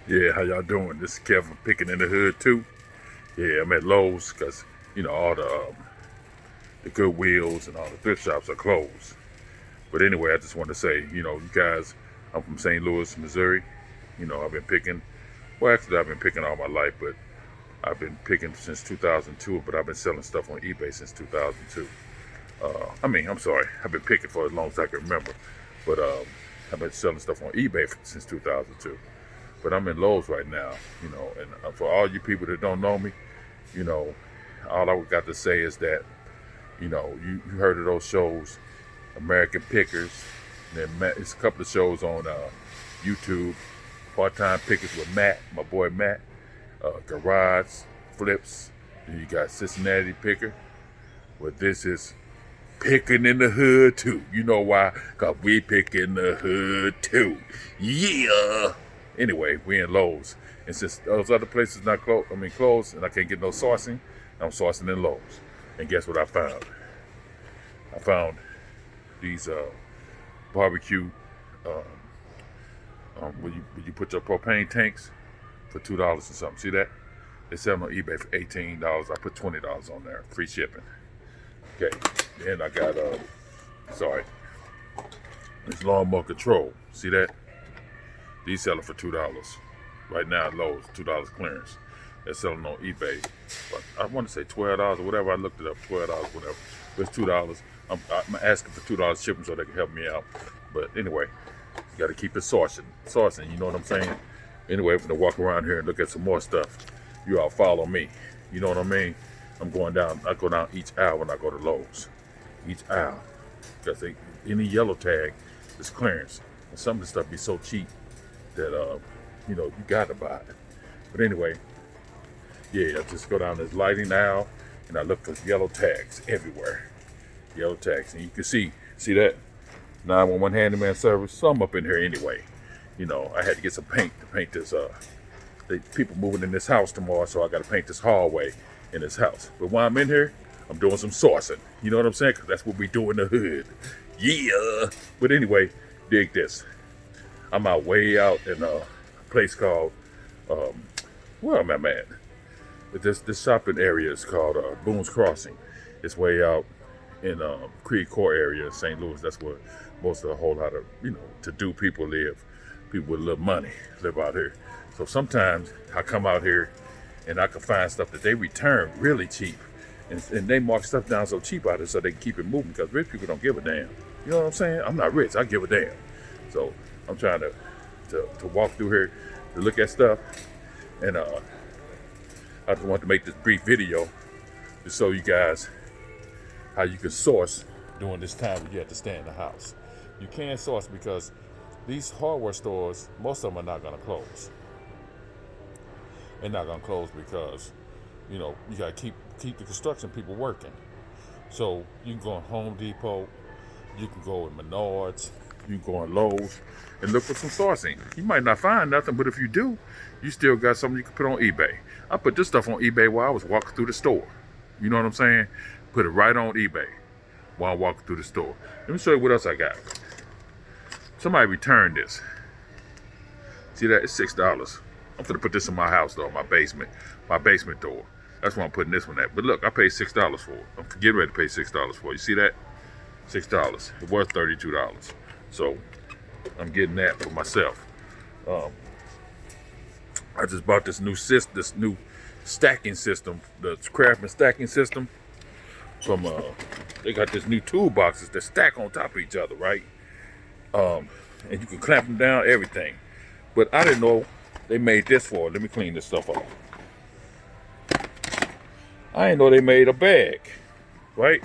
Yeah, how y'all doing? This is Kevin Pickin in the Hood too. Yeah, I'm at Lowe's because all the Goodwills and all the thrift shops are closed. But anyway, I just want to say, you guys, I'm from St. Louis, Missouri. I've been picking. Well, actually, I've been picking all my life, but I've been picking since 2002. But I've been selling stuff on eBay since 2002. I'm sorry, I've been picking for as long as I can remember. But I've been selling stuff on eBay since 2002. But I'm in Lowe's right now, and for all you people that don't know me, all I got to say is that, you heard of those shows, American Pickers, and then it's a couple of shows on YouTube, Part-Time Pickers with Matt, my boy Matt, Garage Flips, and you got Cincinnati Picker, but this is Pickin in the Hood too. You know why? Because we pick in the hood too. Yeah! Anyway, we in Lowe's. And since those other places not closed, and I can't get no sourcing, I'm sourcing in Lowe's. And guess what I found? I found these barbecue, where you put your propane tanks for $2 or something. See that? They sell them on eBay for $18. I put $20 on there, free shipping. Okay, then I got, this lawnmower control. See that? These selling for $2 right now at Lowe's, $2 clearance. They're selling on eBay, but I want to say $12 or whatever. I looked it up, $12, whatever. But it's $2. I'm asking for $2 shipping so they can help me out. But anyway, you got to keep it sourcing. You know what I'm saying? Anyway, I'm gonna walk around here and look at some more stuff. You all follow me. You know what I mean? I'm going down. I go down each aisle when I go to Lowe's. Each aisle, because any yellow tag is clearance. And some of the stuff be so cheap that you gotta buy it. But anyway, yeah, I just go down this lighting aisle and I look for yellow tags everywhere. Yellow tags, and you can see that 911 handyman service. Some up in here anyway. I had to get some paint to paint this. People moving in this house tomorrow, so I got to paint this hallway in this house. But while I'm in here, I'm doing some sourcing. You know what I'm saying? Because that's what we do in the hood. Yeah. But anyway, dig this. I'm way out in a place called, where am I at? This shopping area is called Boone's Crossing. It's way out in Creek Core area in St. Louis. That's where most of a whole lot of, to-do people live. People with a little money live out here. So sometimes I come out here and I can find stuff that they return really cheap. And they mark stuff down so cheap out here so they can keep it moving, because rich people don't give a damn. You know what I'm saying? I'm not rich, I give a damn. So I'm trying to walk through here to look at stuff. And I just want to make this brief video to show you guys how you can source during this time when you have to stay in the house. You can source because these hardware stores, most of them are not going to close. They're not going to close because, you got to keep the construction people working. So you can go on Home Depot, you can go in Menards, you can go on Lowe's and look for some sourcing. You might not find nothing, but if you do, you still got something you can put on eBay. I put this stuff on eBay while I was walking through the store. You know what I'm saying? Put it right on eBay while I'm walking through the store. Let me show you what else I got. Somebody returned this. See that? It's $6. I'm gonna put this in my house though, my basement door. That's why I'm putting this one at. But look, I paid $6 for it. I'm getting ready to pay $6 for it. You see that? $6. It was $32. So I'm getting that for myself. I just bought this new stacking system, the Craftsman stacking system from they got this new toolboxes that stack on top of each other, right? And you can clamp them down, everything. But I didn't know they made this for it. Let me clean this stuff up. I didn't know they made a bag, right?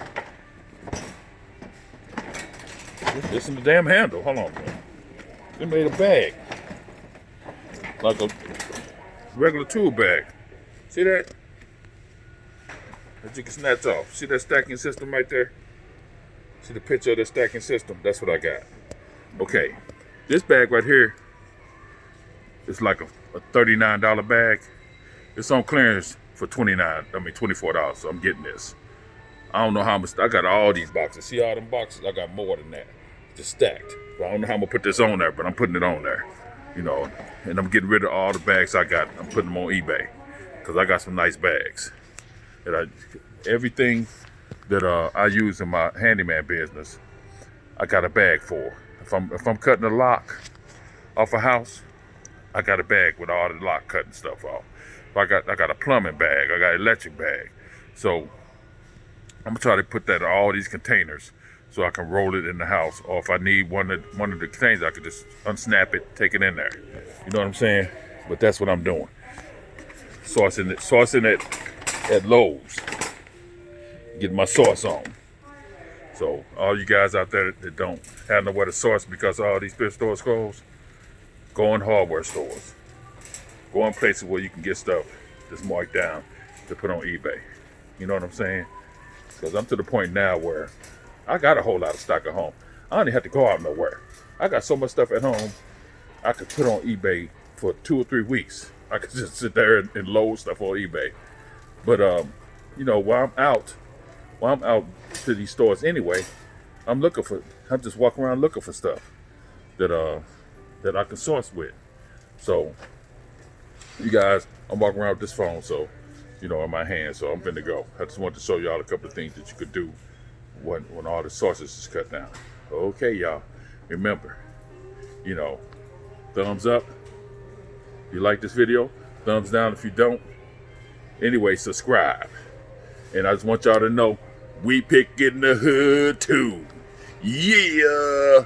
This is the damn handle. Hold on, man. They made a bag, like a regular tool bag. See that? That you can snatch off. See that stacking system right there? See the picture of the stacking system? That's what I got. Okay, this bag right here is like a $39 bag. It's on clearance for $24. So I'm getting this. I don't know how much. I got all these boxes. See all them boxes? I got more than that. Just stacked. So I don't know how I'm gonna put this on there, but I'm putting it on there. you know, and I'm getting rid of all the bags I got. I'm putting them on eBay because I got some nice bags. That everything that I use in my handyman business, I got a bag for. If I'm cutting a lock off a house, I got a bag with all the lock cutting stuff off. If I got a plumbing bag, I got an electric bag. So I'm gonna try to put that in all these containers so I can roll it in the house. Or if I need one of the containers, I could just unsnap it, take it in there. You know what I'm saying? But that's what I'm doing. Sourcing at Lowe's. Getting my sauce on. So all you guys out there that don't have nowhere to source because all these thrift stores closed, go in hardware stores. Go in places where you can get stuff that's marked down to put on eBay. You know what I'm saying? Because I'm to the point now where I got a whole lot of stock at home. I don't even have to go out nowhere. I got so much stuff at home I could put on eBay for 2 or 3 weeks. I could just sit there and load stuff on eBay. But you know, while I'm out to these stores anyway, I'm just walking around looking for stuff that I can source with. So you guys, I'm walking around with this phone, so you know, in my hand, so I'm finna go. I just wanted to show y'all a couple of things that you could do when all the sources is cut down. Okay, y'all. Remember, you know, thumbs up if you like this video, thumbs down if you don't. Anyway, subscribe. And I just want y'all to know, we pick in the hood too. Yeah.